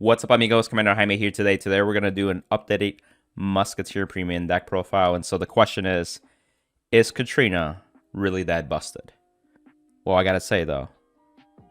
What's up, amigos? Commander Jaime here today. Today we're going to do an updated Musketeer premium deck profile. And so the question is Katrina really that busted? Well, I gotta say though,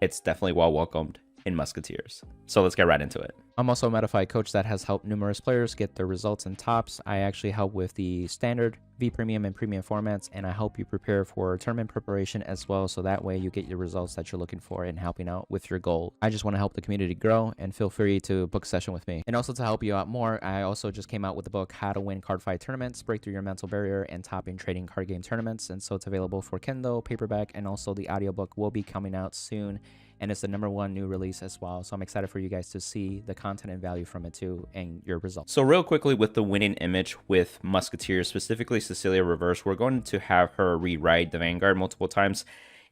it's definitely well welcomed in Musketeers. So let's get right into it. I'm also a modified coach that has helped numerous players get their results in tops. I actually help with the standard, V premium, and premium formats, and I help you prepare for tournament preparation as well, so that way you get your results that you're looking for and helping out with your goal. I just want to help the community grow, and feel free to book a session with me. And also to help you out more, I also just came out with the book How to Win Card Fight Tournaments, Break Through Your Mental Barrier, and Topping Trading Card Game Tournaments. And so it's available for Kindle, paperback, and also the audiobook will be coming out soon. And it's the #1 new release as well. So I'm excited for you guys to see the content and value from it too and your results. So real quickly with the winning image with Musketeer, specifically Cecilia Reverse, we're going to have her rewrite the Vanguard multiple times.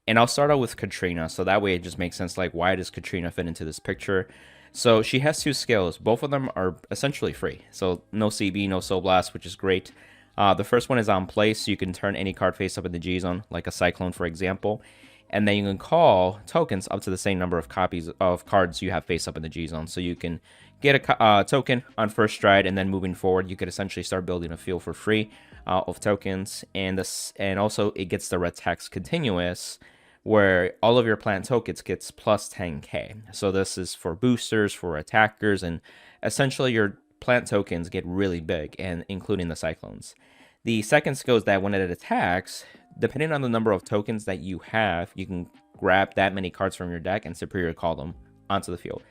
And I'll start out with Katrina. So that way it just makes sense, like, why does Katrina fit into this picture? So she has 2 skills. Both of them are essentially free. So no CB, no Soul Blast, which is great. The first one is on place. So you can turn any card face up in the G zone, like a Cyclone, for example. And then you can call tokens up to the same number of copies of cards you have face up in the G zone. So you can get a token on first stride, and then moving forward, you could essentially start building a field for free of tokens. And also it gets the red text continuous, where all of your plant tokens gets plus 10k. So this is for boosters, for attackers, and essentially your plant tokens get really big, and including the cyclones. The second skill is that when it attacks, depending on the number of tokens that you have, you can grab that many cards from your deck and superior call them onto the field.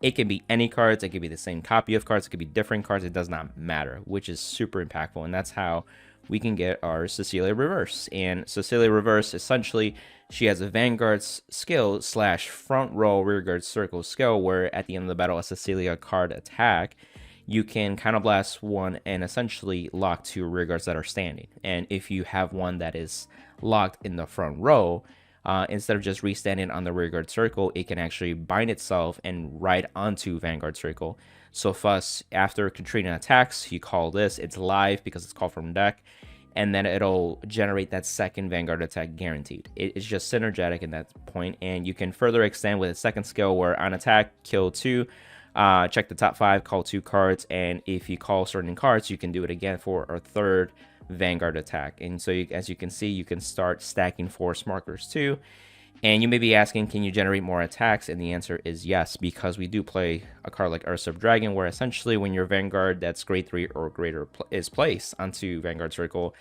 It can be any cards, it could be the same copy of cards, it could be different cards, it does not matter, which is super impactful. And that's how we can get our Cecilia Reverse. And Cecilia Reverse, essentially, she has a Vanguard skill / front row rearguard circle skill, where at the end of the battle, a Cecilia card attack, you can counterblast one and essentially lock 2 rearguards that are standing. And if you have one that is locked in the front row, instead of just restanding on the rearguard circle, it can actually bind itself and ride onto Vanguard circle. So thus, after Katrina attacks, you call this, it's live because it's called from deck, and then it'll generate that second Vanguard attack guaranteed. It's just synergetic in that point, and you can further extend with a second skill where on attack, kill 2, check the top 5, call 2 cards, and if you call certain cards, you can do it again for a third Vanguard attack. And so as you can see, you can start stacking force markers too. And you may be asking, can you generate more attacks? And the answer is yes, because we do play a card like Usurp Dragon, where essentially when your Vanguard that's grade 3 or greater is placed onto Vanguard Circle,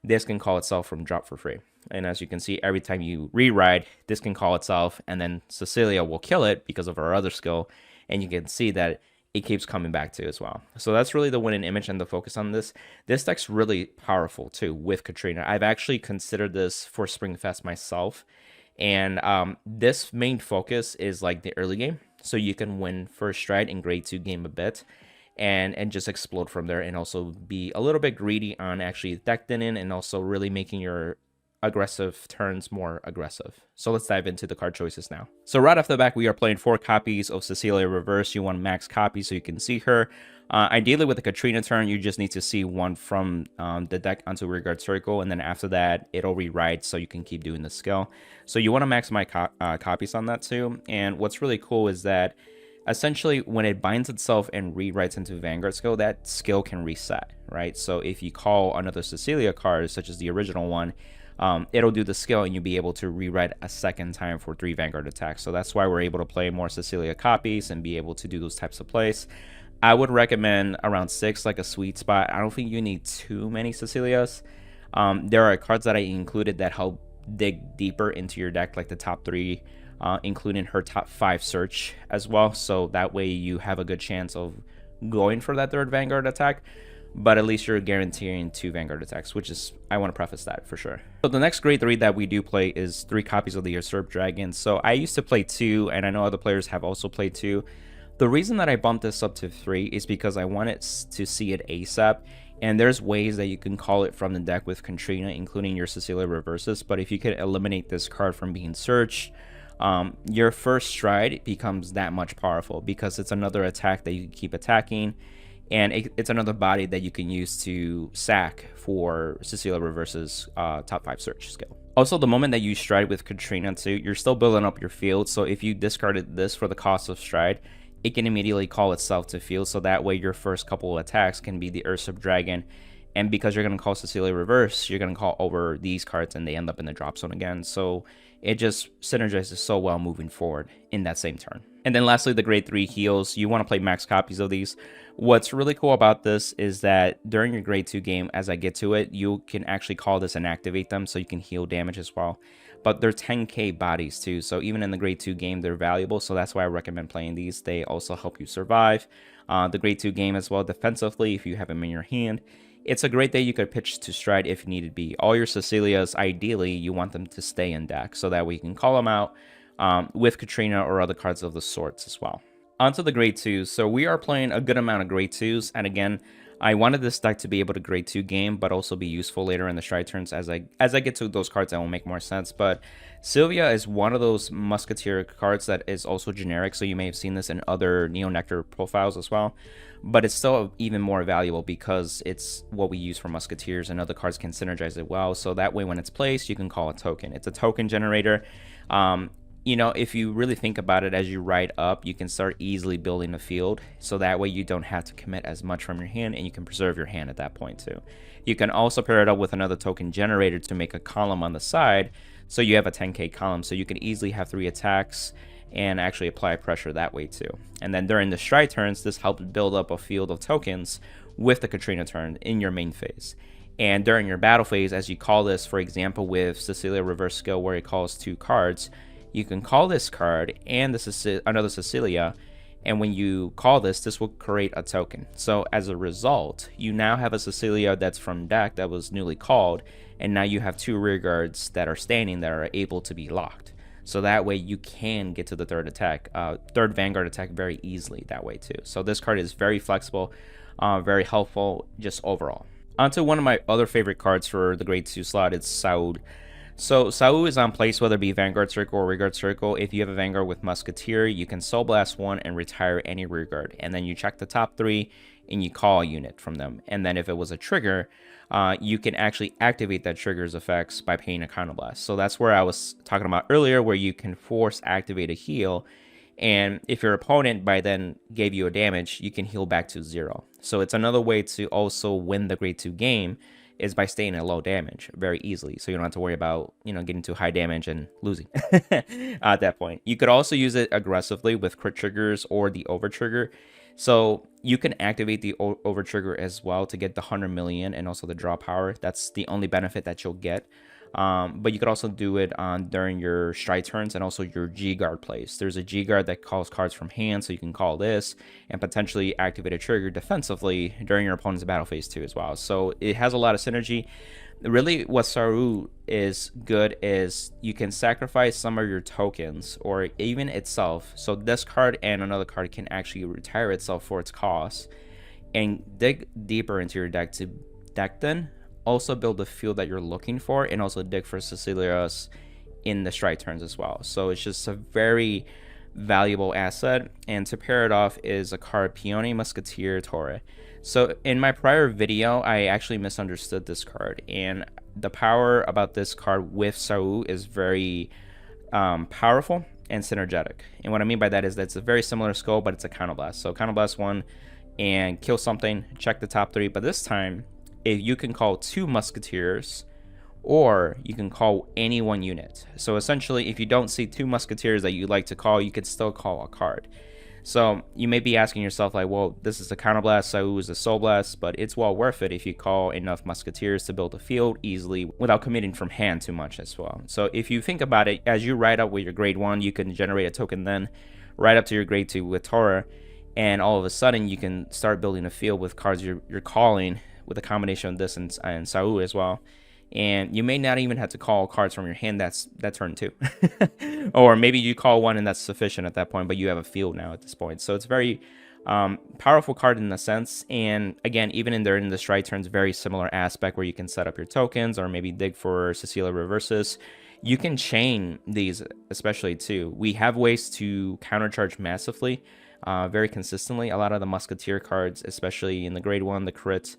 this can call itself from drop for free. And as you can see, every time you rewrite, this can call itself, and then Cecilia will kill it because of our other skill. And you can see that it keeps coming back to as well. So that's really the winning image and the focus on this. This deck's really powerful too with Katrina. I've actually considered this for Springfest myself. And this main focus is like the early game. So you can win first stride in grade 2 game a bit. And just explode from there, and also be a little bit greedy on actually deck thinning, and also really making your aggressive turns more aggressive. So let's dive into the card choices now. So right off the back, we are playing 4 copies of Cecilia Reverse. You want max copies so you can see her. Ideally with the Katrina turn, you just need to see one from the deck onto rearguard circle, and then after that, it'll rewrite so you can keep doing the skill. So you want to max my copies on that too. And what's really cool is that essentially when it binds itself and rewrites into Vanguard skill, that skill can reset, right? So if you call another Cecilia card, such as the original one, it'll do the skill, and you'll be able to rewrite a second time for 3 Vanguard attacks. So that's why we're able to play more Cecilia copies and be able to do those types of plays. I would recommend around 6, like a sweet spot. I don't think you need too many Cecilias. There are cards that I included that help dig deeper into your deck, like the top 3, including her top 5 search as well. So that way you have a good chance of going for that 3rd Vanguard attack. But at least you're guaranteeing 2 Vanguard attacks, which is, I want to preface that for sure. So the next grade 3 that we do play is 3 copies of the Usurp Dragon. So I used to play 2, and I know other players have also played 2. The reason that I bumped this up to 3 is because I wanted to see it ASAP. And there's ways that you can call it from the deck with Katrina, including your Cecilia Reverses. But if you could eliminate this card from being searched, your first stride becomes that much powerful, because it's another attack that you can keep attacking. And it's another body that you can use to sack for Cecilia Reverse's top 5 search skill. Also, the moment that you stride with Katrina too, you're still building up your field. So if you discarded this for the cost of stride, it can immediately call itself to field, so that way your first couple of attacks can be the Ursub Dragon, and because you're going to call Cecilia Reverse, you're going to call over these cards and they end up in the drop zone again, so it just synergizes so well moving forward in that same turn. And then lastly, the grade 3 heals. You want to play max copies of these. What's really cool about this is that during your grade 2 game, as I get to it, you can actually call this and activate them, so you can heal damage as well. But they're 10k bodies too, so even in the grade 2 game, they're valuable, so that's why I recommend playing these. They also help you survive the grade 2 game as well defensively if you have them in your hand. It's a great day you could pitch to stride if need be. All your Cecilias, ideally, you want them to stay in deck, so that way you can call them out with Katrina or other cards of the sorts as well. Onto the grade 2s. So we are playing a good amount of grade 2s, and again, I wanted this deck to be able to grade 2 game, but also be useful later in the stride turns. As I get to those cards, that will make more sense. But Sylvia is one of those Musketeer cards that is also generic, so you may have seen this in other Nectar profiles as well. But it's still even more valuable because it's what we use for Musketeers, and other cards can synergize it well. So that way, when it's placed, you can call a token. It's a token generator. You know, if you really think about it, as you ride up, you can start easily building a field, so that way you don't have to commit as much from your hand, and you can preserve your hand at that point too. You can also pair it up with another token generator to make a column on the side, so you have a 10k column, so you can easily have 3 attacks and actually apply pressure that way too. And then during the stride turns, this helps build up a field of tokens with the Katrina turn in your main phase. And during your battle phase, as you call this, for example, with Cecilia Reverse skill where it calls 2 cards, you can call this card and another Cecilia, and when you call this will create a token. So as a result, you now have a Cecilia that's from deck that was newly called, and now you have 2 rear guards that are standing that are able to be locked. So that way you can get to the third Vanguard attack very easily that way too. So this card is very flexible, very helpful just overall. Onto one of my other favorite cards for the grade 2 slot, it's Saud. So Saud is on place, whether it be Vanguard Circle or Rearguard Circle. If you have a Vanguard with Musketeer, you can Soul Blast 1 and retire any Rearguard. And then you check the top 3 and you call a unit from them. And then if it was a trigger, you can actually activate that trigger's effects by paying a Counterblast. So that's where I was talking about earlier, where you can force activate a heal. And if your opponent by then gave you a damage, you can heal back to 0. So it's another way to also win the grade 2 game, is by staying at low damage very easily, so you don't have to worry about, you know, getting to high damage and losing at that point. You could also use it aggressively with crit triggers or the over trigger, so you can activate the over trigger as well to get the 100 million and also the draw power. That's the only benefit that you'll get. But you could also do it during your stride turns and also your G guard plays. There's a G guard that calls cards from hand, so you can call this and potentially activate a trigger defensively during your opponent's battle phase too as well. So it has a lot of synergy. Really, what Saru is good is you can sacrifice some of your tokens or even itself. So this card and another card can actually retire itself for its cost and dig deeper into your deck to deck then. Also build the field that you're looking for, and also dig for Cecilia's in the stride turns as well. So it's just a very valuable asset. And to pair it off is a card, Peony Musketeer Torre. So in my prior video, I actually misunderstood this card, and the power about this card with Sau is very powerful and synergetic. And what I mean by that is that it's a very similar skill, but it's a Counterblast. So Counterblast 1 and kill something, check the top 3, but this time if you can call 2 Musketeers, or you can call any 1 unit. So essentially, if you don't see 2 Musketeers that you like to call, you could still call a card. So you may be asking yourself like, well, this is a Counterblast, Sau is a Soul Blast, but it's well worth it if you call enough Musketeers to build a field easily without committing from hand too much as well. So if you think about it, as you ride up with your grade 1, you can generate a token then, right up to your grade 2 with Torah, and all of a sudden you can start building a field with cards you're calling, with a combination of this and Sau as well. And you may not even have to call cards from your hand that turn 2. Or maybe you call 1 and that's sufficient at that point, but you have a field now at this point. So it's very powerful card in a sense. And again, even in the stride turns, very similar aspect where you can set up your tokens or maybe dig for Cecilia Reverses. You can chain these especially too. We have ways to countercharge massively, very consistently. A lot of the Musketeer cards, especially in the grade 1, the crits,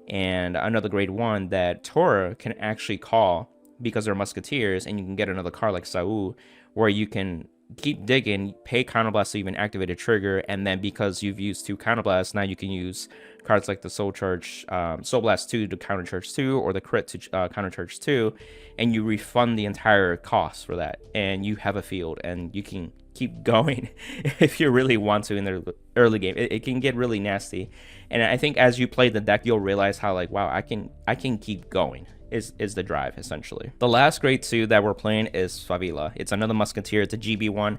and another grade 1 that Torah can actually call because they're Musketeers, and you can get another card like Sau where you can keep digging, pay Counterblast to even activate a trigger, and then because you've used 2 Counterblasts, now you can use cards like the Soul Blast 2 to countercharge 2, or the Crit to countercharge 2, and you refund the entire cost for that, and you have a field, and you can keep going if you really want to in the early game. It can get really nasty, and I think as you play the deck, you'll realize how, like, wow, I can keep going. Is the drive, essentially. The last grade 2 that we're playing is Favila. It's another Musketeer. It's a GB1.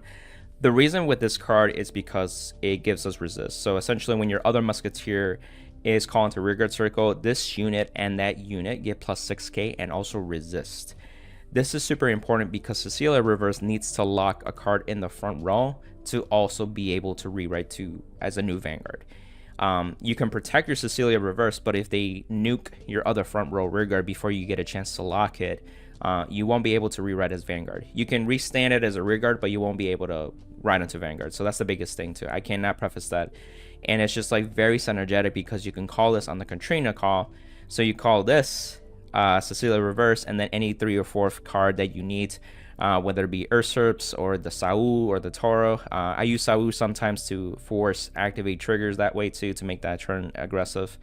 The reason with this card is because it gives us resist. So essentially, when your other Musketeer is called into rearguard circle, this unit and that unit get plus 6k and also resist. This is super important because Cecilia Reverse needs to lock a card in the front row to also be able to rewrite to as a new Vanguard. You can protect your Cecilia Reverse, but if they nuke your other front row rearguard before you get a chance to lock it, you won't be able to rewrite as Vanguard. You can restand it as a rearguard, but you won't be able to write into Vanguard. So that's the biggest thing too. I cannot preface that. And it's just like very synergetic because you can call this on the Katrina call. So you call this Cecilia Reverse, and then any 3 or 4th card that you need, whether it be Usurps or the Saul or the Toro. I use Saul sometimes to force activate triggers that way too, to make that turn aggressive.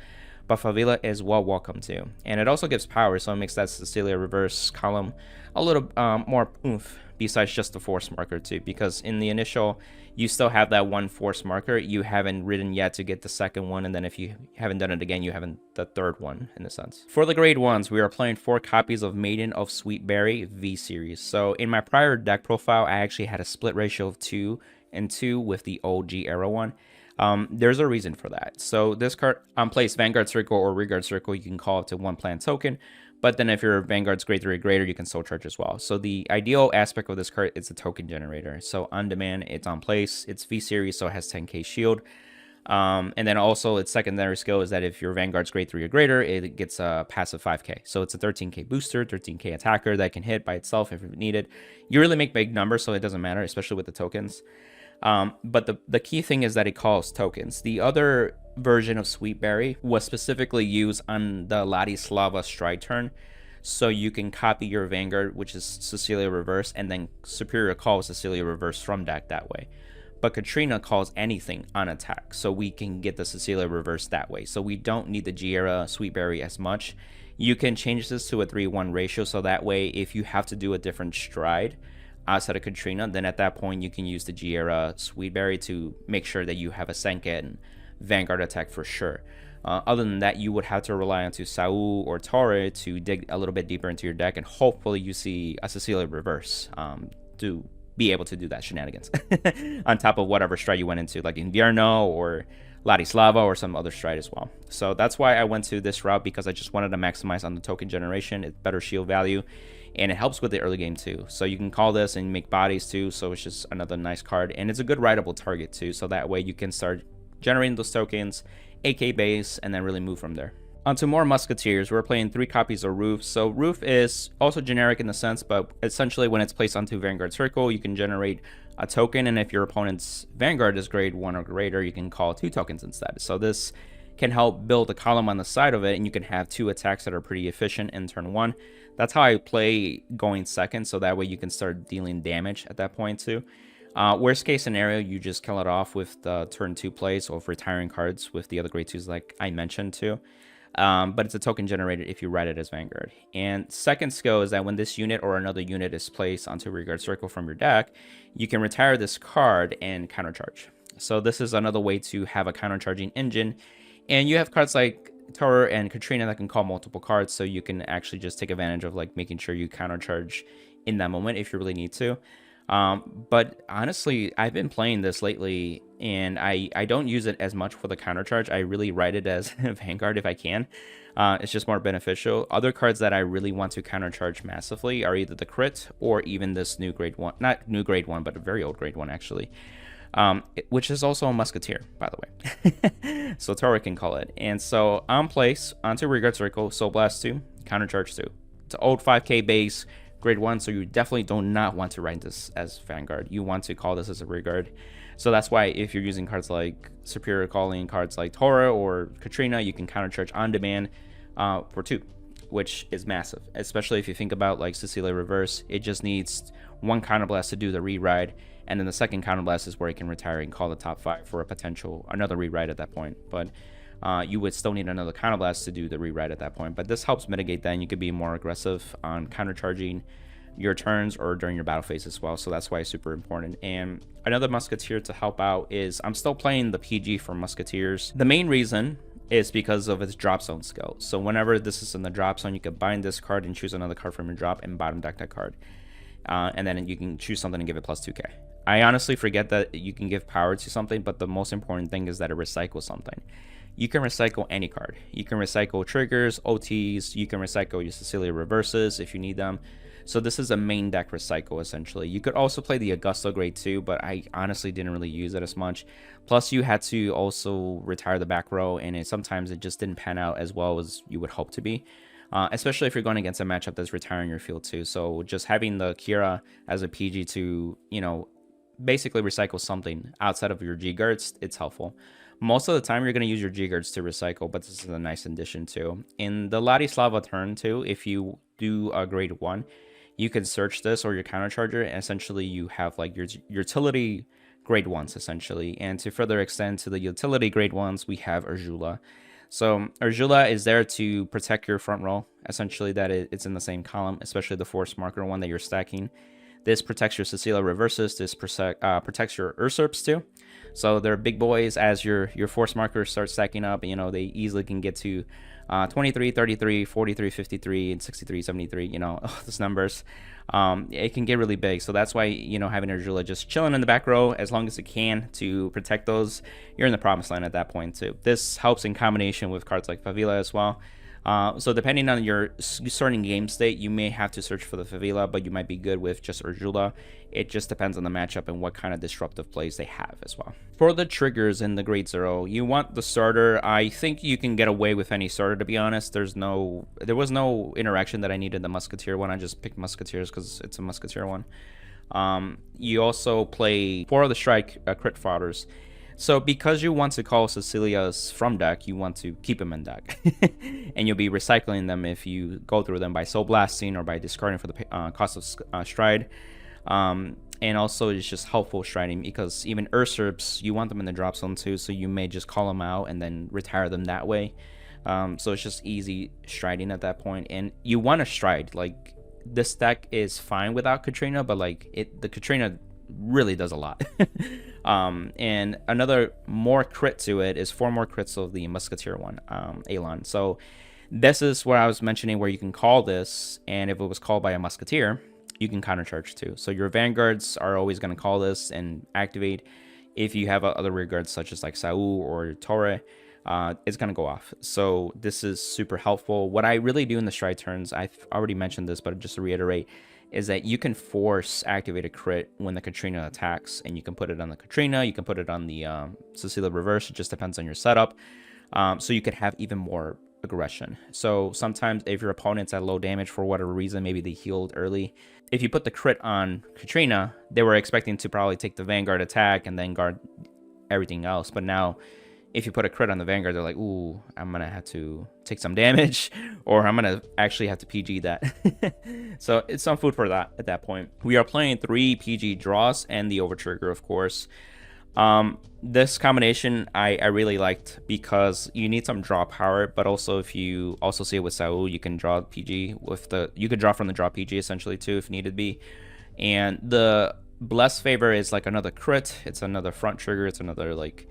But Favila is well welcome too. And it also gives power, so it makes that Cecilia Reverse column a little more oomph besides just the force marker too, because in the initial you still have that 1 force marker. You haven't ridden yet to get the 2nd one, and then if you haven't done it again, you haven't the 3rd one in a sense. For the grade 1s, we are playing 4 copies of Maiden of Sweetberry V series. So in my prior deck profile, I actually had a split ratio of 2 and 2 with the OG era one. There's a reason for that. So this card on place Vanguard Circle or Rearguard Circle, you can call up to 1 plant token. But then if your Vanguard's grade 3 or greater, you can soul charge as well. So the ideal aspect of this card is a token generator. So on demand, it's on place. It's V series, so it has 10k shield. And then also its secondary skill is that if your Vanguard's grade 3 or greater, it gets a passive 5k. So it's a 13k booster, 13k attacker that can hit by itself if needed. You really make big numbers, so it doesn't matter, especially with the tokens. But the key thing is that it calls tokens. The other version of Sweetberry was specifically used on the Ladislava stride turn, so you can copy your Vanguard, which is Cecilia Reverse, and then Superior call Cecilia Reverse from deck that way. But Katrina calls anything on attack, so we can get the Cecilia Reverse that way. So we don't need the Chimera Sweetberry as much. You can change this to a 3-1 ratio, so that way if you have to do a different stride outside of Katrina, then at that point you can use the Chimera Sweetberry to make sure that you have a second Vanguard attack for sure. Other than that, you would have to rely on to Saul or Torre to dig a little bit deeper into your deck, and hopefully you see a Cecilia Reverse to be able to do that shenanigans on top of whatever stride you went into, like Invierno or Ladislava or some other stride as well. So that's why I went to this route, because I just wanted to maximize on the token generation. It's better shield value, and it helps with the early game too. So you can call this and make bodies too, so it's just another nice card, and it's a good rideable target too, so that way you can start generating those tokens, AK base, and then really move from there. Onto more Musketeers, we're playing 3 copies of Roof. So Roof is also generic in the sense, but essentially when it's placed onto Vanguard Circle, you can generate a token, and if your opponent's Vanguard is grade 1 or greater, you can call 2 tokens instead. So this can help build a column on the side of it, and you can have 2 attacks that are pretty efficient in turn 1. That's how I play going second, so that way you can start dealing damage at that point too. Worst case scenario, you just kill it off with the turn 2 plays or retiring cards with the other grade 2s like I mentioned too. But it's a token generated if you write it as Vanguard. And second skill is that when this unit or another unit is placed onto Rearguard Circle from your deck, you can retire this card and countercharge. So this is another way to have a countercharging engine. And you have cards like Toro and Katrina that can call multiple cards, so you can actually just take advantage of like making sure you countercharge in that moment if you really need to. But honestly, I've been playing this lately, and I don't use it as much for the countercharge. I really write it as Vanguard if I can. It's just more beneficial. Other cards that I really want to countercharge massively are either the crit or even this new grade 1, not new grade 1, but a very old grade 1 actually, which is also a Musketeer, by the way. So Toro can call it. And so on place, onto Rearguard Circle, Soul Blast 2, countercharge 2. It's an old 5k base, grade 1, so you definitely do not want to write this as Vanguard. You want to call this as a Rearguard. So that's why if you're using cards like Superior Calling, cards like Toro or Katrina, you can countercharge on demand for 2, which is massive. Especially if you think about like Cecilia Reverse, it just needs one counterblast to do the rewrite, and then the second counterblast is where you can retire and call the top 5 for a potential another rewrite at that point. But you would still need another counterblast to do the rewrite at that point. But this helps mitigate that, and you could be more aggressive on countercharging your turns or during your battle phase as well. So that's why it's super important. And another Musketeer to help out is I'm still playing the PG for Musketeers. The main reason is because of its drop zone skill. So whenever this is in the drop zone, you can bind this card and choose another card from your drop and bottom deck that card. And then you can choose something and give it plus 2k. I honestly forget that you can give power to something, but the most important thing is that it recycles something. You can recycle any card. You can recycle triggers, OTs, you can recycle your Cecilia Reverses if you need them. So this is a main deck recycle, essentially. You could also play the Augusto grade 2, but I honestly didn't really use it as much. Plus, you had to also retire the back row, and sometimes it just didn't pan out as well as you would hope to be. Especially if you're going against a matchup that's retiring your field too. So just having the Kira as a PG to, you know, basically recycle something outside of your G guards, it's helpful. Most of the time, you're going to use your G guards to recycle, but this is a nice addition too. In the Ladislava turn too, if you do a grade 1, you can search this or your countercharger, and essentially you have like your utility grade 1s essentially. And to further extend to the utility grade 1s, we have Urzula. So Urzula is there to protect your front row, essentially that it's in the same column, especially the force marker one that you're stacking. This protects your Cecilia Reverses. This protects your Usurps too. So they're big boys. As your force markers start stacking up, you know, they easily can get to 23, 33, 43, 53, and 63, 73, you know, those numbers. It can get really big. So that's why, you know, having Urzula just chilling in the back row as long as it can to protect those, you're in the promised land at that point too. This helps in combination with cards like Favela as well. So depending on your starting game state, you may have to search for the Favela, but you might be good with just Urzula. It just depends on the matchup and what kind of disruptive plays they have as well. For the triggers in the grade 0, you want the starter. I think you can get away with any starter, to be honest. There was no interaction that I needed the Musketeer one. I just picked Musketeers because it's a Musketeer one. You also play 4 of the strike crit fodders. So because you want to call Cecilia's from deck, you want to keep them in deck. And you'll be recycling them if you go through them by soul blasting or by discarding for the cost of stride. And also it's just helpful striding because even Usurps, you want them in the drop zone too, so you may just call them out and then retire them that way. So it's just easy striding at that point. And you want to stride. Like, this deck is fine without Katrina, but like the Katrina really does a lot. And another more crit to it is 4 more crits of the Musketeer one, Elon. So this is what I was mentioning, where you can call this, and if it was called by a Musketeer, you can countercharge too. So your vanguards are always going to call this and activate. If you have other rear guards such as like Saul or Torre, it's going to go off. So this is super helpful. What I really do in the stride turns, I've already mentioned this, but just to reiterate, is that you can force activate a crit when the Katrina attacks, and you can put it on the Katrina, you can put it on the Cecilia Reverse. It just depends on your setup. So you could have even more aggression. So sometimes if your opponent's at low damage for whatever reason, maybe they healed early, if you put the crit on Katrina, they were expecting to probably take the Vanguard attack and then guard everything else. But now if you put a crit on the Vanguard, they're like, ooh, I'm going to have to take some damage, or I'm going to actually have to PG that. So it's some food for that at that point. We are playing 3 PG draws and the Overtrigger, of course. This combination I really liked because you need some draw power, but also if you also see it with Saul, you can draw PG with you could draw from the draw PG essentially too if needed be. And the Bless Favor is like another crit, it's another front trigger, it's another like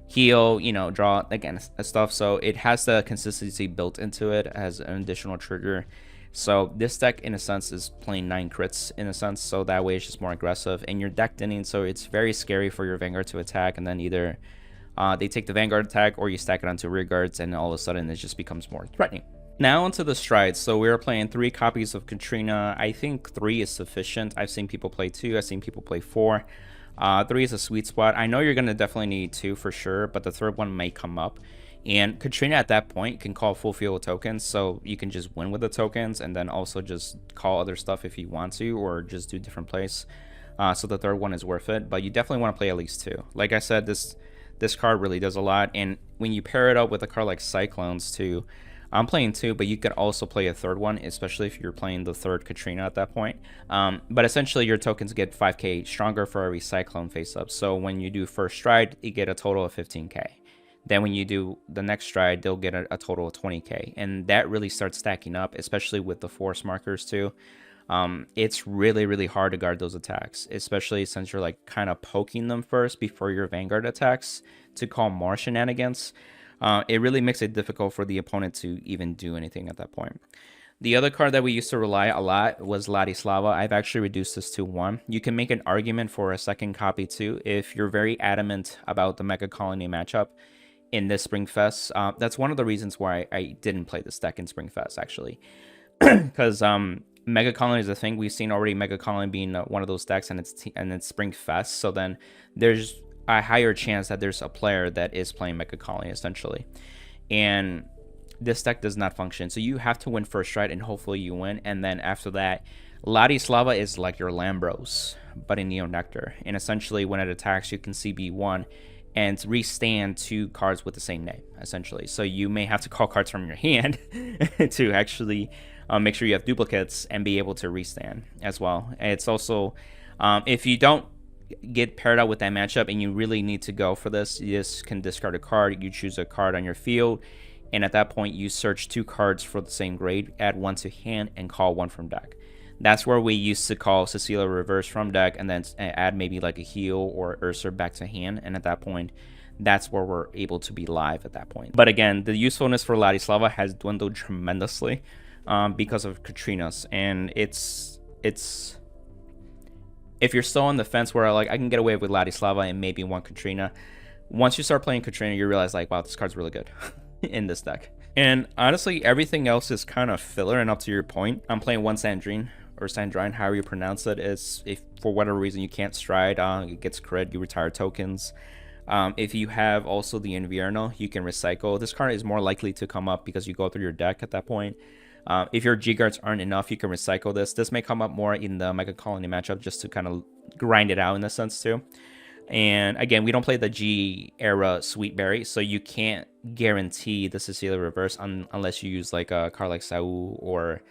heal, you know, draw again stuff. So it has the consistency built into it as an additional trigger. So this deck in a sense is playing 9 crits in a sense, so that way it's just more aggressive, and you're decked in, so it's very scary for your Vanguard to attack, and then either they take the Vanguard attack or you stack it onto rear guards, and all of a sudden it just becomes more threatening. Now onto the strides. So we're playing 3 copies of Katrina. I think 3 is sufficient. I've seen people play 2, I've seen people play 4. 3 is a sweet spot. I know you're going to definitely need 2 for sure, but the third one may come up. And Katrina at that point can call full field with tokens, so you can just win with the tokens and then also just call other stuff if you want to, or just do different plays. So the third one is worth it, but you definitely want to play at least 2. Like I said, this card really does a lot, and when you pair it up with a card like Cyclones too, I'm playing 2, but you could also play a third one, especially if you're playing the third Katrina at that point. But essentially, your tokens get 5k stronger for every Cyclone face-up. So when you do first stride, you get a total of 15k. Then when you do the next stride, they'll get a total of 20k. And that really starts stacking up, especially with the force markers too. It's really, really hard to guard those attacks, especially since you're like kind of poking them first before your Vanguard attacks to call more shenanigans. It really makes it difficult for the opponent to even do anything at that point. The other card that we used to rely a lot was Ladislava. I've actually reduced this to 1. You can make an argument for a second copy too if you're very adamant about the Mega Colony matchup in this Springfest. That's one of the reasons why I didn't play this deck in Springfest, actually. Because Mega Colony is a thing. We've seen already Mega Colony being one of those decks, and it's Springfest. So then there's a higher chance that there's a player that is playing Mega Colony, essentially. And this deck does not function. So you have to win first stride, and hopefully you win. And then after that, Ladislava is like your Lambros, but in Neo Nectar. And essentially, when it attacks, you can CB1 and restand 2 cards with the same name, essentially. So you may have to call cards from your hand to actually make sure you have duplicates and be able to restand as well. And it's also, if you don't get paired out with that matchup and you really need to go for this, you just can discard a card. You choose a card on your field, and at that point you search 2 cards for the same grade, add 1 to hand, and call 1 from deck. That's where we used to call Cecilia Reverse from deck and then add maybe like a heal or Ursa back to hand, and at that point that's where we're able to be live at that point. But again, the usefulness for Ladislava has dwindled tremendously because of Katrina's, and it's if you're still on the fence where like I can get away with Ladislava and maybe 1 Katrina, once you start playing Katrina, you realize like, wow, this card's really good in this deck. And honestly, everything else is kind of filler. And up to your point, I'm playing 1 Sandrine or Sandrine, however you pronounce it. Is if for whatever reason you can't stride, it gets crit, you retire tokens. If you have also the Invierno, you can recycle. This card is more likely to come up because you go through your deck at that point. If your G-Guards aren't enough, you can recycle this. This may come up more in the Mega Colony matchup just to kind of grind it out in a sense too. And again, we don't play the G-era Sweetberry, so you can't guarantee the Cecilia Reverse unless you use like a card like Saul or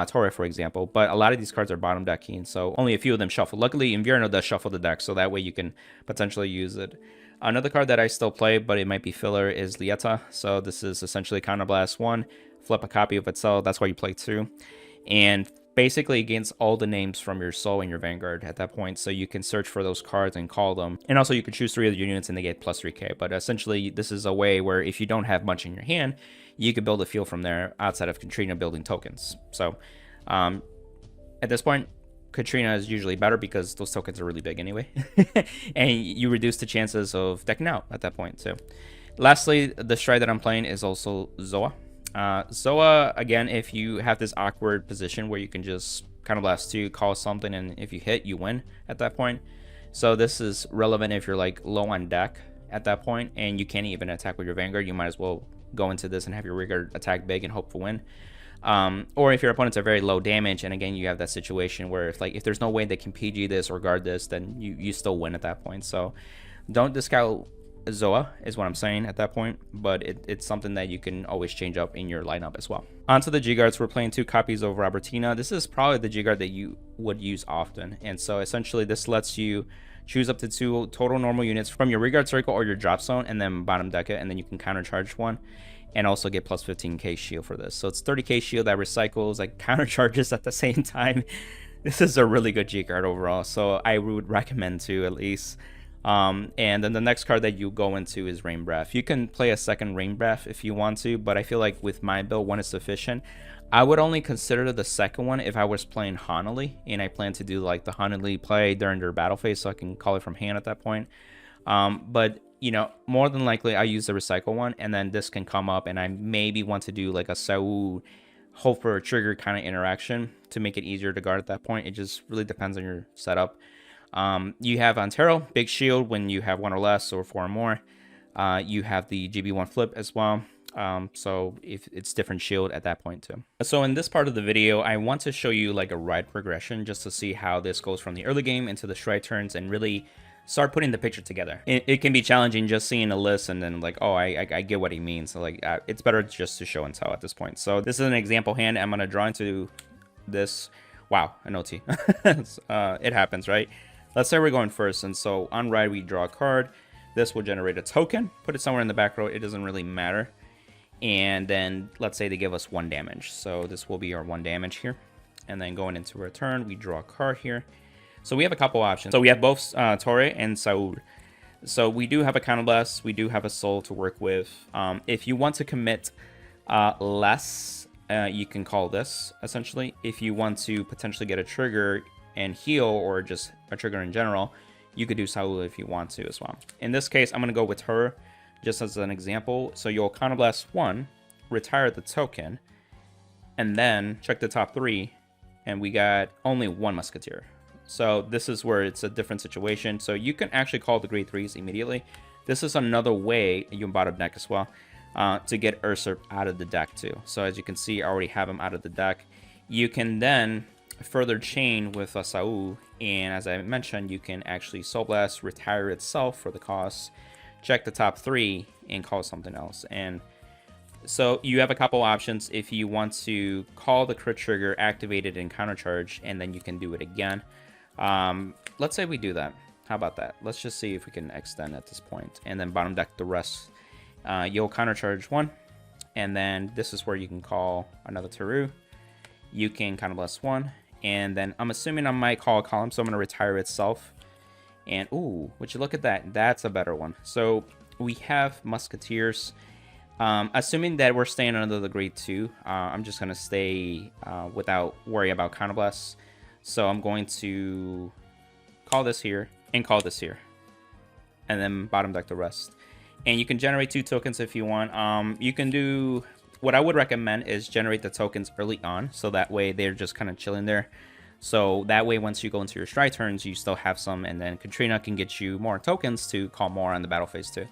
Torre, for example. But a lot of these cards are bottom decking, so only a few of them shuffle. Luckily, Invierno does shuffle the deck, so that way you can potentially use it. Another card that I still play, but it might be filler, is Lieta. So this is essentially Counterblast 1, flip a copy of itself. That's why you play 2. And basically against all the names from your Soul and your Vanguard at that point. So you can search for those cards and call them. And also you can choose 3 of the units and they get plus 3k. But essentially this is a way where if you don't have much in your hand, you can build a field from there outside of Katrina building tokens. So at this point, Katrina is usually better because those tokens are really big anyway. And you reduce the chances of decking out at that point too. Lastly, the stride that I'm playing is also Zoa. Zoa, again, if you have this awkward position where you can just Counterblast 2, call something, and if you hit, you win at that point. So this is relevant if you're like low on deck at that point and you can't even attack with your Vanguard. You might as well go into this and have your Vanguard attack big and hope for win. Or if your opponents are very low damage, and again you have that situation where if there's no way they can PG this or guard this, then you still win at that point. So don't discount Zoa is what I'm saying at that point, but it's something that you can always change up in your lineup as well. Onto the G-Guards, we're playing 2 copies of Robertina. This is probably the G-Guard that you would use often, and so essentially this lets you choose up to 2 total normal units from your Regard Circle or your drop zone, and then bottom deck it, and then you can countercharge 1 and also get plus 15k shield for this. So it's 30k shield that recycles, like countercharges at the same time. This is a really good G-Guard overall, so I would recommend to at least. And then the next card that you go into is Rain Breath. You can play a second Rain Breath if you want to, but I feel like with my build, 1 is sufficient. I would only consider the second one if I was playing Hanali, and I plan to do like the Hanali play during their battle phase, so I can call it from hand at that point. But you know, more than likely I use the recycle one, and then this can come up and I maybe want to do like a Saul, hope for a trigger kind of interaction to make it easier to guard at that point. It just really depends on your setup. You have Antero, big shield when you have 1 or less or 4 or more. You have the GB1 flip as well. So if it's different shield at that point too. So in this part of the video, I want to show you like a ride progression just to see how this goes from the early game into the stride turns and really start putting the picture together. It can be challenging just seeing a list and then like, oh, I get what he means. So like, it's better just to show and tell at this point. So this is an example hand. I'm gonna draw into this. Wow, an OT. It happens, right? Let's say we're going first, and so on right we draw a card. This will generate a token. Put it somewhere in the back row. It doesn't really matter. And then let's say they give us 1 damage. So this will be our 1 damage here. And then going into our turn, we draw a card here. So we have a couple options. So we have both Torre and Saul. So we do have a counterblast. We do have a soul to work with. If you want to commit less, you can call this, essentially. If you want to potentially get a trigger and heal, or just a trigger in general, you could do Saul if you want to as well. In this case, I'm going to go with her just as an example. So you'll counterblast 1, retire the token, and then check the top 3, and we got only 1 Musketeer. So this is where it's a different situation. So you can actually call the grade 3s immediately. This is another way, you can bottom deck as well, to get Usurp out of the deck too. So as you can see, I already have him out of the deck. You can then further chain with a Saul, and as I mentioned, you can actually Soul Blast, retire itself for the cost, check the top 3, and call something else. And so you have a couple options. If you want to call the crit trigger, activate it in countercharge, and then you can do it again. Let's say we do that. How about that? Let's just see if we can extend at this point, and then bottom deck the rest. You'll countercharge 1, and then this is where you can call another Teru. You can counterblast 1, and then I'm assuming I might call a column, so I'm going to retire itself. And ooh, would you look at that? That's a better one. So we have Musketeers. Assuming that we're staying under the grade 2, I'm just going to stay without worry about counterblasts. So I'm going to call this here and call this here, and then bottom deck the rest. And you can generate 2 tokens if you want. You can do, what I would recommend is generate the tokens early on, so that way they're just kind of chilling there. So that way, once you go into your strike turns, you still have some, and then Katrina can get you more tokens to call more on the battle phase too.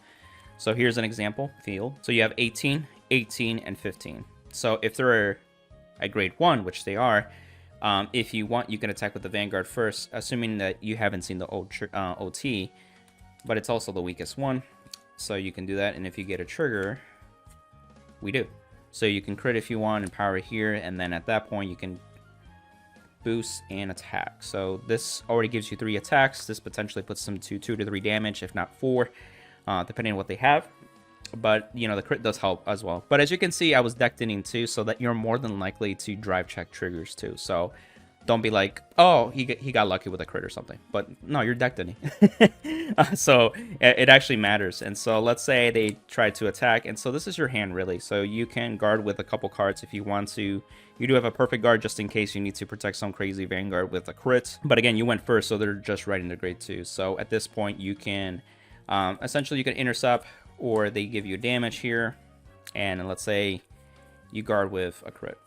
So here's an example field. So you have 18, 18, and 15. So if they're at grade 1, which they are, if you want, you can attack with the Vanguard first, assuming that you haven't seen the old OT, but it's also the weakest one. So you can do that, and if you get a trigger, we do. So you can crit if you want and power here, and then at that point you can boost and attack. So this already gives you 3 attacks. This potentially puts them to 2 to 3 damage, if not 4, depending on what they have. But, you know, the crit does help as well. But as you can see, I was decked in too, so that you're more than likely to drive check triggers too. So don't be like, oh, he got lucky with a crit or something. But no, you're decked in. So it actually matters. And so let's say they try to attack. And so this is your hand, really. So you can guard with a couple cards if you want to. You do have a perfect guard just in case you need to protect some crazy Vanguard with a crit. But again, you went first, so they're just right into grade 2. So at this point, you can, essentially, you can intercept, or they give you damage here. And let's say you guard with a crit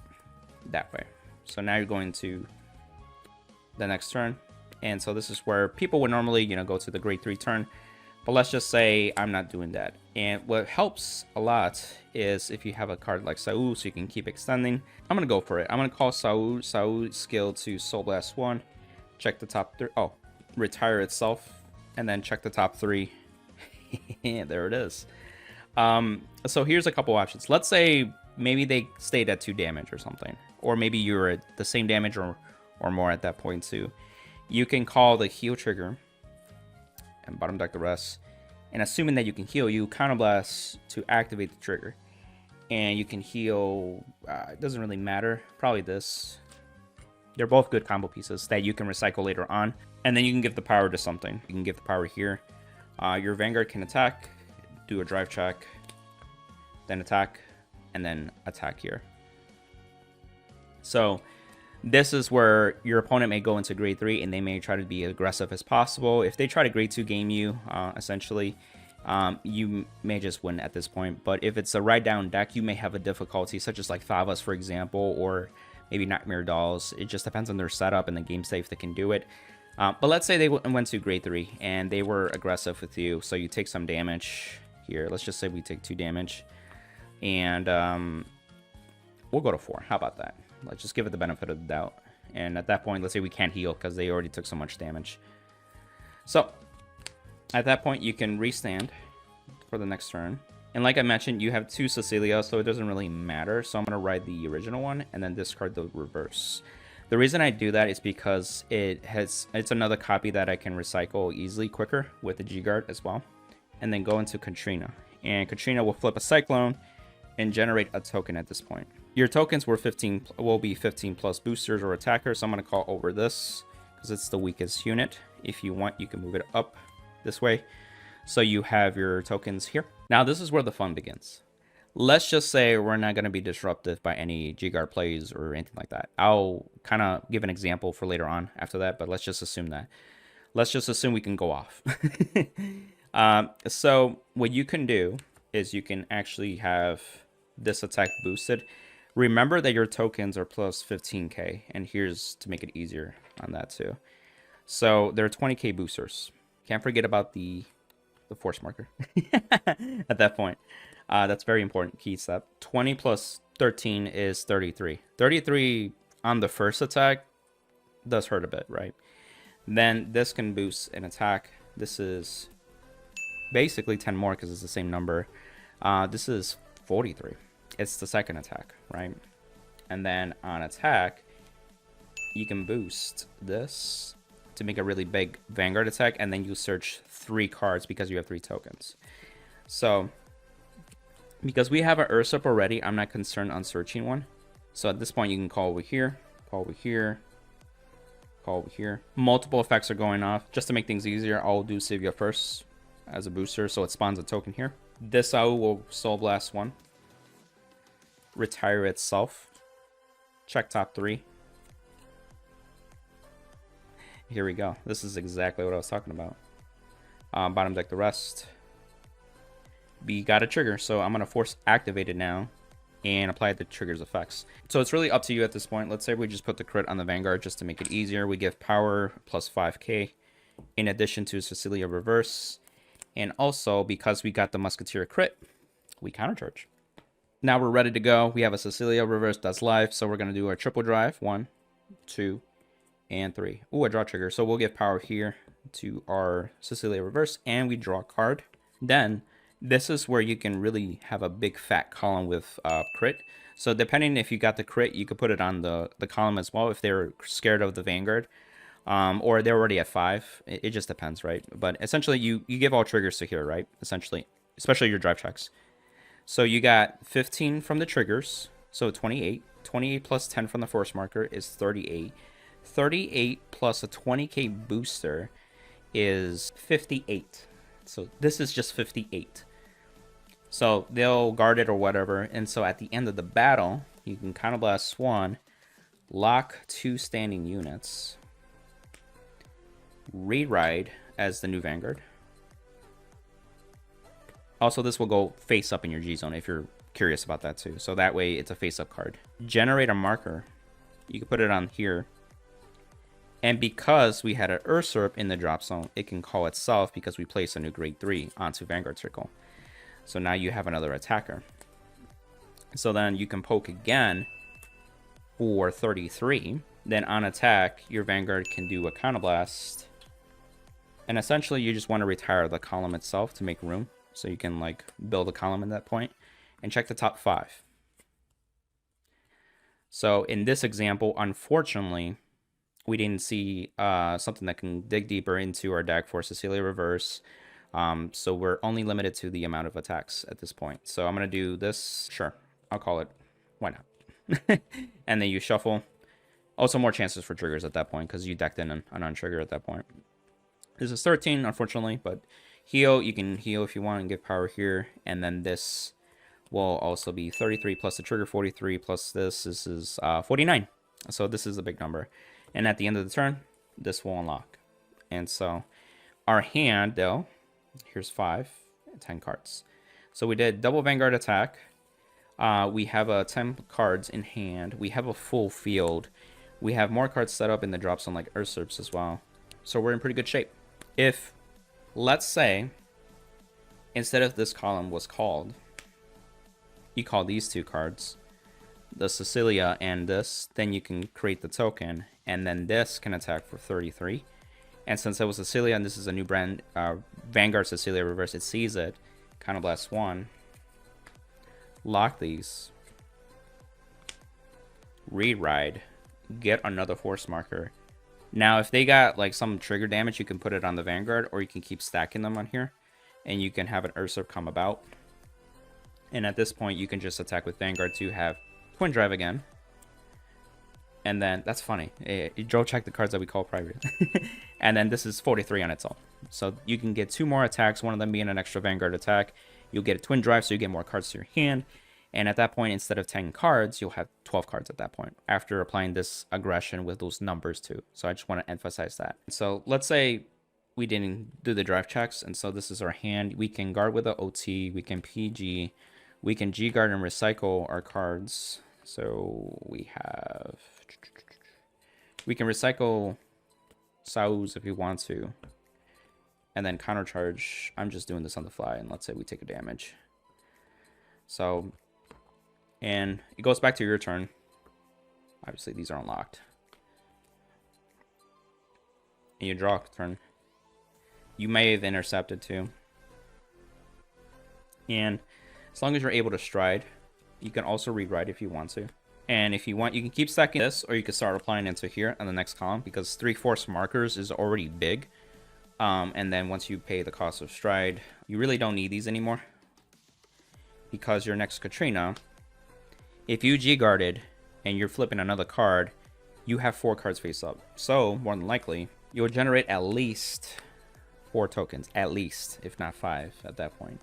that way. So now you're going to the next turn, and so this is where people would normally, you know, go to the grade 3 turn, but let's just say I'm not doing that. And what helps a lot is if you have a card like Saul, so you can keep extending. I'm gonna go for it. I'm gonna call Saul skill to Soul Blast 1, check the top 3, oh, retire itself, and then check the top 3. There it is. So here's a couple options. Let's say maybe they stayed at 2 damage or something, or maybe you're at the same damage or more at that point too. You can call the heal trigger and bottom deck the rest, and assuming that you can heal, you counterblast to activate the trigger, and you can heal, it doesn't really matter, probably this. They're both good combo pieces that you can recycle later on, and then you can give the power to something. You can give the power here. Your Vanguard can attack, do a drive check, then attack, and then attack here. So this is where your opponent may go into grade 3 and they may try to be aggressive as possible. If they try to grade 2 game you, essentially, you may just win at this point. But if it's a ride down deck, you may have a difficulty, such as like Thavas, for example, or maybe Nightmare Dolls. It just depends on their setup and the game state if they can do it. But let's say they went to grade 3 and they were aggressive with you, so you take some damage here. Let's just say we take 2 damage, and we'll go to 4. How about that? Let's just give it the benefit of the doubt. And at that point, let's say we can't heal because they already took so much damage. So At that point, you can restand for the next turn. And like I mentioned, you have 2 Cecilia, so it doesn't really matter. So I'm going to ride the original one and then discard the reverse. The reason I do that is because it's another copy that I can recycle easily, quicker, with the G-Guard as well. And then go into Katrina. And Katrina will flip a Cyclone and generate a token at this point. Your tokens will be 15 plus boosters or attackers, so I'm going to call over this because it's the weakest unit. If you want, you can move it up this way. So you have your tokens here. Now this is where the fun begins. Let's just say we're not going to be disruptive by any G-Guard plays or anything like that. I'll kind of give an example for later on after that, but let's just assume that. Let's just assume we can go off. So what you can do is you can actually have this attack boosted. Remember that your tokens are plus 15k, and here's to make it easier on that too. So there are 20k boosters. Can't forget about the force marker at that point. That's very important key step. 20 plus 13 is 33. 33 on the first attack does hurt a bit, right? Then this can boost an attack. This is basically 10 more because it's the same number. This is 43. It's the second attack, right? And then on attack, you can boost this to make a really big Vanguard attack, and then you search 3 cards because you have 3 tokens. So because we have an Usurp already, I'm not concerned on searching one. So at this point, you can call over here, call over here, call over here. Multiple effects are going off. Just to make things easier, I'll do Cecilia first as a booster, so it spawns a token here. This AU will Soul Blast 1. Retire itself. Check top 3. Here we go. This is exactly what I was talking about. Bottom deck the rest. B got a trigger, so I'm going to force activate it now and apply the trigger's effects. So it's really up to you at this point. Let's say we just put the crit on the Vanguard just to make it easier. We give power plus 5k in addition to Cecilia Reverse. And also, because we got the Musketeer crit, we countercharge. Now we're ready to go. We have a Cecilia Reverse that's live, so we're going to do our triple drive. 1, 2, and 3. Ooh, a draw trigger. So we'll give power here to our Cecilia Reverse, and we draw a card. Then this is where you can really have a big fat column with crit. So depending if you got the crit, you could put it on the column as well if they're scared of the Vanguard. Or they're already at 5. It just depends, right? But essentially, you give all triggers to here, right? Essentially, especially your drive checks. So you got 15 from the triggers, so 28. 28 plus 10 from the force marker is 38. 38 plus a 20k booster is 58. So this is just 58. So they'll guard it or whatever. And so at the end of the battle, you can Counterblast 1, lock 2 standing units, re-ride as the new Vanguard. Also, this will go face up in your G zone if you're curious about that too. So that way it's a face up card. Generate a marker. You can put it on here. And because we had an Usurp in the drop zone, it can call itself because we placed a new grade 3 onto Vanguard Circle. So now you have another attacker. So then you can poke again for 33. Then on attack, your Vanguard can do a Counterblast. And essentially you just want to retire the column itself to make room. So you can like build a column at that point. And check the top 5. So in this example, unfortunately, we didn't see something that can dig deeper into our deck for Cecilia Reverse. So we're only limited to the amount of attacks at this point. So I'm going to do this. Sure, I'll call it. Why not? And then you shuffle. Also more chances for triggers at that point because you decked in an untrigger at that point. This is 13, unfortunately, but heal. You can heal if you want and give power here. And then this will also be 33 plus the trigger 43 plus this. This is 49. So this is a big number. And at the end of the turn, this will unlock. And so our hand, though, here's 5, 10 cards. So we did double Vanguard attack. We have 10 cards in hand. We have a full field. We have more cards set up in the drop zone like Usurps as well. So we're in pretty good shape. If, let's say, instead of this column was called, you call these 2 cards, the Cecilia and this, then you can create the token, and then this can attack for 33. And since it was Cecilia, and this is a new brand, Vanguard Cecilia Reverse, it sees it. Counterblast 1. Lock these. Re-ride. Get another force marker. Now, if they got like some trigger damage, you can put it on the Vanguard, or you can keep stacking them on here. And you can have an Ursip come about. And at this point, you can just attack with Vanguard to have Twin Drive again. And then, that's funny. Joe check the cards that we call private. And then this is 43 on its own. So you can get 2 more attacks, one of them being an extra Vanguard attack. You'll get a Twin Drive, so you get more cards to your hand. And at that point, instead of 10 cards, you'll have 12 cards at that point, after applying this aggression with those numbers too. So I just want to emphasize that. So let's say we didn't do the drive checks, and so this is our hand. We can guard with the OT, we can PG, we can G-guard and recycle our cards. So we can recycle Saus if we want to. And then counter charge. I'm just doing this on the fly, and let's say we take a damage. So, and it goes back to your turn. Obviously, these are unlocked. And you draw a turn. You may have intercepted too. And as long as you're able to stride, you can also re-ride if you want to. And if you want, you can keep stacking this, or you can start applying into here on the next column, because 3 force markers is already big. And then once you pay the cost of stride, you really don't need these anymore. Because your next Katrina, if you G-guarded and you're flipping another card, you have 4 cards face up. So, more than likely, you'll generate at least 4 tokens. At least, if not 5 at that point.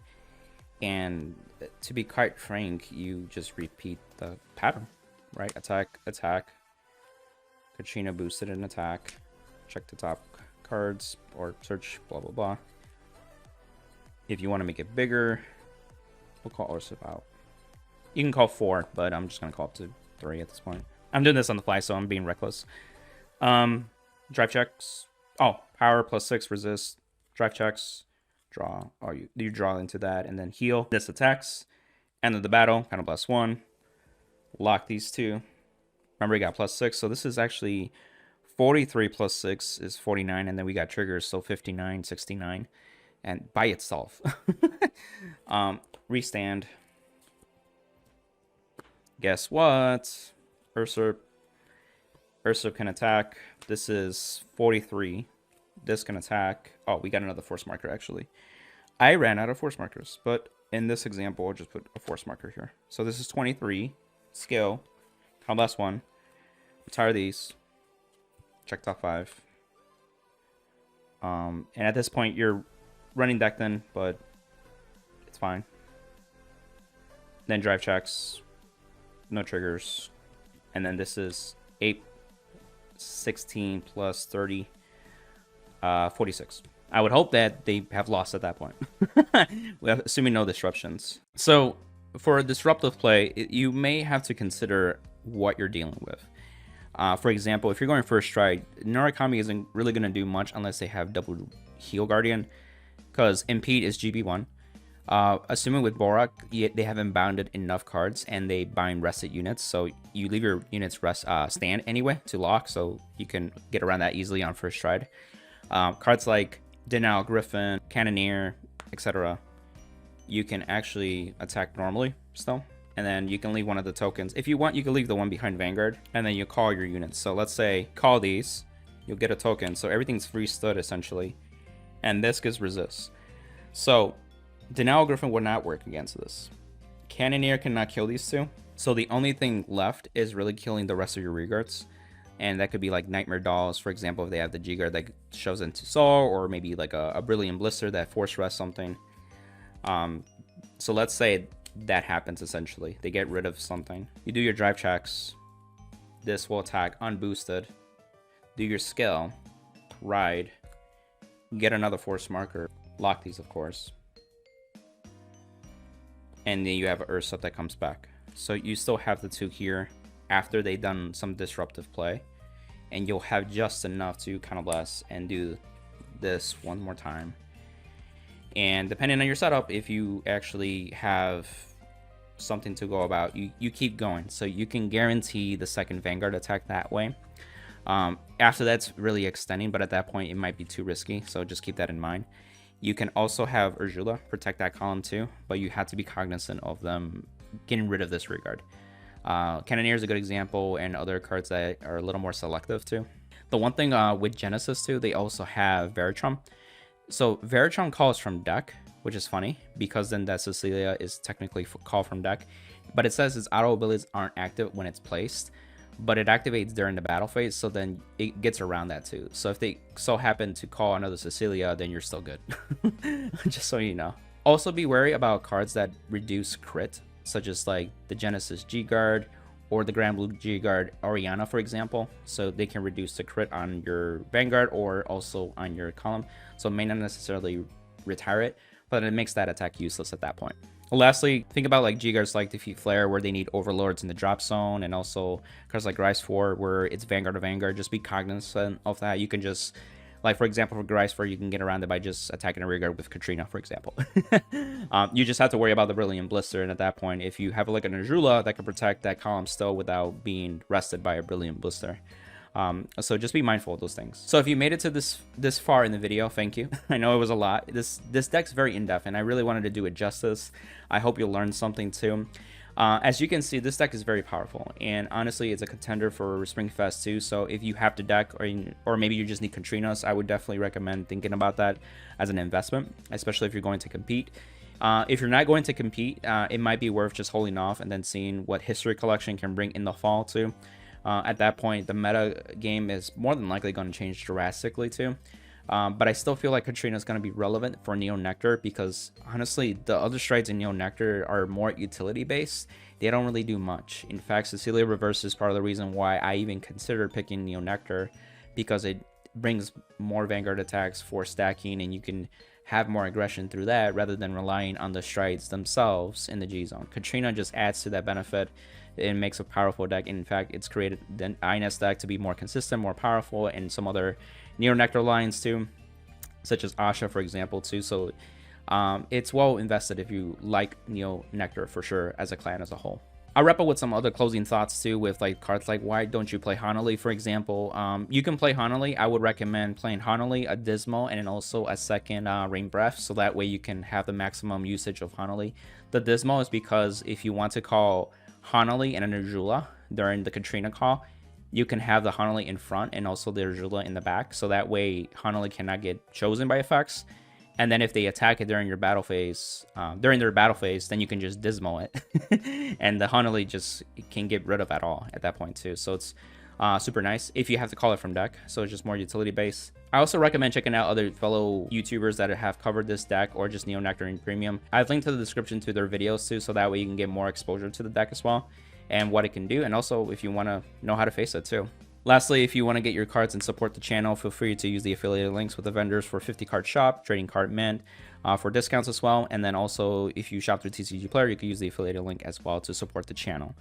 And to be quite frank, you just repeat the pattern, right? Attack, attack. Katrina boosted an attack. Check the top cards or search blah blah blah. If you want to make it bigger, we'll call Ursip out. You can call 4, but I'm just gonna call up to 3 at this point. I'm doing this on the fly, so I'm being reckless. Drive checks. Oh, power +6 resist. Drive checks. Draw. Oh, you draw into that and then heal. This attacks. End of the battle. Kind of +1. Lock these 2. Remember, you got +6, so this is actually 43 + 6 is 49, and then we got triggers, so 59, 69, and by itself. Restand. Guess what? Ursip can attack. This is 43. This can attack. Oh, we got another force marker, actually. I ran out of force markers, but in this example, I'll just put a force marker here. So this is 23. Skill. Combust 1. Retire these. Check top 5. And at this point, you're running deck then, but it's fine. Then drive checks. No triggers. And then this is 8, 16 plus 30, 46. I would hope that they have lost at that point. Assuming no disruptions. So for a disruptive play, you may have to consider what you're dealing with. For example, if you're going first stride, Narukami isn't really going to do much unless they have double heal guardian, because impede is GB1. Assuming with Borak, they haven't bounded enough cards and they bind rested units, so you leave your units stand anyway to lock, so you can get around that easily on first stride. Cards like Denial, Griffin, Canonneer, etc. you can actually attack normally still. And then you can leave one of the tokens. If you want, you can leave the one behind Vanguard, and then you call your units. So let's say, call these, you'll get a token. So everything's free stood, essentially. And this gives resist. So, Denial Griffin would not work against this. Canonneer cannot kill these 2. So the only thing left is really killing the rest of your reguards. And that could be like Nightmare Dolls, for example, if they have the G-Guard that shows into Soul, or maybe like a Brilliant Blister that force rests something. So let's say that happens, essentially. They get rid of something. You do your drive checks. This will attack unboosted. Do your skill. Ride. Get another force marker. Lock these, of course. And then you have an Ursip that comes back. So you still have the 2 here after they've done some disruptive play. And you'll have just enough to kind of bless and do this one more time. And depending on your setup, if you actually have something to go about, you keep going. So you can guarantee the second Vanguard attack that way. After that's really extending, but at that point it might be too risky, so just keep that in mind. You can also have Ursula protect that column too, but you have to be cognizant of them getting rid of this regard. Canonneer is a good example, and other cards that are a little more selective too. The one thing with Genesis too, they also have Veratrum. So Veratrum calls from deck, which is funny because then that Cecilia is technically called from deck, but it says its auto abilities aren't active when it's placed, but it activates during the battle phase, so then it gets around that too. So if they so happen to call another Cecilia, then you're still good. Just so you know. Also be wary about cards that reduce crit, such as like the Genesis G-Guard or the Grand Blue G-Guard Oriana, for example. So they can reduce the crit on your Vanguard or also on your column. So it may not necessarily retire it, but it makes that attack useless at that point. Lastly, think about like G-Guards like Defeat Flare, where they need Overlords in the drop zone, and also cards like Grysfort, where it's Vanguard to Vanguard. Just be cognizant of that. You can just, like for example, for Grysfort, you can get around it by just attacking a rearguard with Katrina, for example. You just have to worry about the Brilliant Blister, and at that point, if you have like an Ursula that can protect that column still without being rested by a Brilliant Blister. So just be mindful of those things. So if you made it to this far in the video, thank you. I know it was a lot. This deck's very in-depth, and I really wanted to do it justice. I hope you'll learn something too. As you can see, this deck is very powerful, and honestly, it's a contender for Springfest too. So if you have the deck, or maybe you just need Katrinas, I would definitely recommend thinking about that as an investment, especially if you're going to compete. If you're not going to compete, it might be worth just holding off and then seeing what History Collection can bring in the fall too. At that point, the meta game is more than likely going to change drastically too. But I still feel like Katrina is going to be relevant for Neo Nectar because honestly, the other strides in Neo Nectar are more utility based. They don't really do much. In fact, Cecilia Reverse is part of the reason why I even consider picking Neo Nectar, because it brings more Vanguard attacks for stacking, and you can have more aggression through that rather than relying on the strides themselves in the G zone. Katrina just adds to that benefit. It makes a powerful deck. In fact, it's created the INS deck to be more consistent, more powerful, and some other Neo Nectar lines too, such as Asha, for example, too. So it's well invested if you like Neo Nectar for sure as a clan as a whole. I'll wrap up with some other closing thoughts too, with like cards like why don't you play Hanali, for example. You can play Hanali. I would recommend playing Hanali, a Dismal, and then also a second Rain Breath, so that way you can have the maximum usage of Hanali. The Dismal is because if you want to call Hanali and an Ursula during the Katrina call, you can have the Hanali in front and also the Ursula in the back, so that way Hanali cannot get chosen by effects. And then if they attack it during your battle phase, then you can just Dismal it, and the Hanali just can get rid of at all at that point too. So it's super nice if you have to call it from deck, so it's just more utility based. I also recommend checking out other fellow YouTubers that have covered this deck, or just Neo Nectar in Premium. I've linked to the description to their videos too, so that way you can get more exposure to the deck as well, and what it can do, and also if you want to know how to face it too. Lastly, if you want to get your cards and support the channel, feel free to use the affiliated links with the vendors for 50 card shop, trading card mint, for discounts as well. And then also, if you shop through TCG Player, you can use the affiliated link as well to support the channel.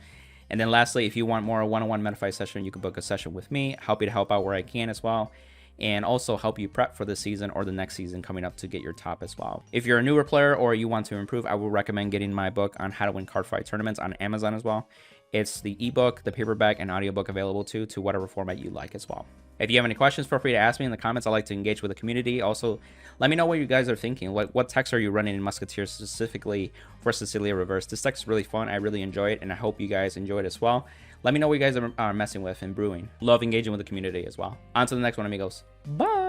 And then lastly, if you want more one-on-one Metafy session, you can book a session with me. Happy to help out where I can as well, and also help you prep for the season or the next season coming up to get your top as well. If you're a newer player or you want to improve, I will recommend getting my book on how to win card fight tournaments on Amazon as well. It's the ebook, the paperback, and audiobook available too, to whatever format you like as well. If you have any questions, feel free to ask me in the comments. I like to engage with the community. Also, let me know what you guys are thinking. What decks are you running in Musketeer specifically for Cecilia Reverse? This deck's really fun. I really enjoy it, and I hope you guys enjoy it as well. Let me know what you guys are messing with and brewing. Love engaging with the community as well. On to the next one, amigos. Bye!